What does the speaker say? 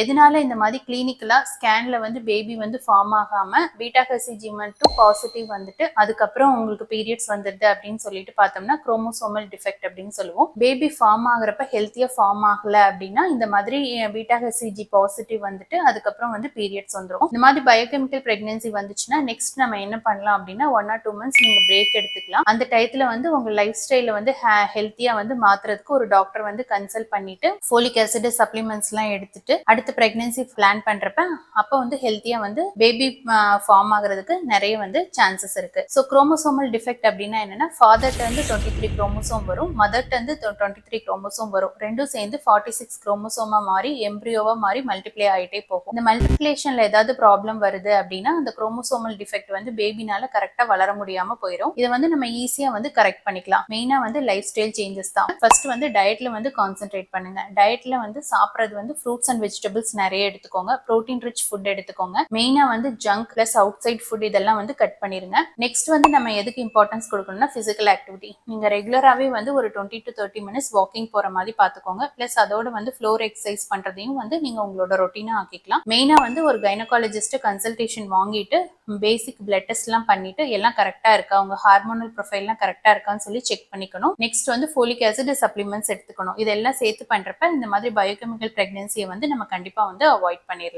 எதனால இந்த மாதிரி கிளினிக்கலா ஸ்கேன்ல வந்து பேபி வந்து ஃபார்ம் ஆகாம பீட்டா ஹெச்சிஜி மட்டும் பாசிட்டிவ் வந்துட்டு அதுக்கப்புறம் உங்களுக்கு பீரியட்ஸ் வந்துடுது அப்படின்னு சொல்லிட்டு பார்த்தோம்னா குரோமோசோமல் டிஃபெக்ட் அப்படின்னு சொல்லுவோம். பேபி ஃபார்ம் ஆகுறப்ப ஹெல்த்தியா ஃபார்ம் ஆகல அப்படின்னா இந்த மாதிரி பீட்டா ஹெச்சிஜி பாசிட்டிவ் வந்துட்டு அதுக்கப்புறம் வந்து பீரியட்ஸ் வந்துடும். இந்த மாதிரி பயோகெமிக்கல் பிரெக்னன்சி வந்துச்சுன்னா நெக்ஸ்ட் நம்ம என்ன பண்ணலாம் அப்படின்னா 1 or 2 months நீங்க பிரேக் எடுத்துக்கலாம். அந்த டயத்துல வந்து உங்க லைஃப் ஸ்டைல வந்து ஹெல்த்தியா வந்து மாத்துறதுக்கு ஒரு டாக்டர் வந்து கன்சல்ட் பண்ணிட்டு ஃபோலிக் ஆசிட் சப்ளிமெண்ட்ஸ் எல்லாம் எடுத்துட்டு அடுத்த பிரெக்னன்சி பிளான் பண்றப்ப அப்ப வந்து ஹெல்த்தியா வந்து பேபி ஃபார்ம் ஆகுறதுக்கு நிறைய வந்து சான்சஸ் இருக்கு. ஸோ குரோமோசோமல் டிஃபெக்ட் அப்படின்னா என்னன்னா ஃபாதர்ட்ட வந்து 23 குரோமோசோம் வரும், மதர்ட்ட வந்து 23 குரோமோசோம் வரும். ரெண்டும் சேர்ந்து 46 குரோமோசோமா மாறி எம்ப்ரியோவா மாறி மல்டிப்ளை ஆகிட்டே போகும். இந்த மல்டிப்ளிகேஷன்ல ஏதாவது ப்ராப்ளம் வருது அப்படின்னா அந்த குரோமோசோமல் டிஃபெக்ட் வந்து பேபினால கரெக்டா வளர முடியாம போயிடும். இதை வந்து நம்ம ஈஸியா வந்து கரெக்ட் பண்ணிக்கலாம். மெயினா வந்து லைஃப் ஸ்டைல் சேஞ்சஸ் தான். ஃபர்ஸ்ட் வந்து டயட்ல வந்து கான்சென்ட்ரேட் பண்ணுங்க. டயட்ல வந்து சாப்பிட்றது வந்து ஃப்ரூட்ஸ் அண்ட் வெஜிடபிள்ஸ் நிறைய எடுத்துக்கோங்க. ப்ரோட்டீன் ரிச் ஃபுட் எடுத்துக்கோங்க. மெயினா வந்து junk plus outside food இதெல்லாம் வந்து கட் பண்ணிருங்க. நெக்ஸ்ட் வந்து நம்ம எதுக்கு இம்பார்ட்டன்ஸ் கொடுக்கணும்னா பிசிக்கல் ஆக்டிவிட்டி. நீங்க ரெகுலராகவே வந்து ஒரு 20 to 30 minutes வாக்கிங் போற மாதிரி பாத்துக்கோங்க. பிளஸ் அதோட வந்து ஃப்ளோர் எக்ஸசைஸ் பண்றதையும் வந்து நீங்க உங்களோட ரொட்டீனா ஆக்கிக்கலாம். மெயினா வந்து ஒரு கைனகாலஜிஸ்ட் கன்சல்டேஷன் வாங்கிட்டு பேசிக் பிளட் டெஸ்ட் எல்லாம் பண்ணிட்டு எல்லாம் கரெக்டா இருக்கா, உங்க ஹார்மோனல் ப்ரொஃபைல் எல்லாம் கரெக்டா இருக்கான்னு சொல்லி செக் பண்ணிக்கணும். நெக்ஸ்ட் வந்து ஃபோலிக் ஆசிட் சப்ளிமெண்ட்ஸ் எடுத்துக்கணும். இதெல்லாம் சேர்த்து பண்றப்ப இந்த மாதிரி பயோகெமிக்கல் பிரெக்னன்சியை வந்து நம்ம கண்டிப்பா வந்து அவாய்ட் பண்ணிடலாம்.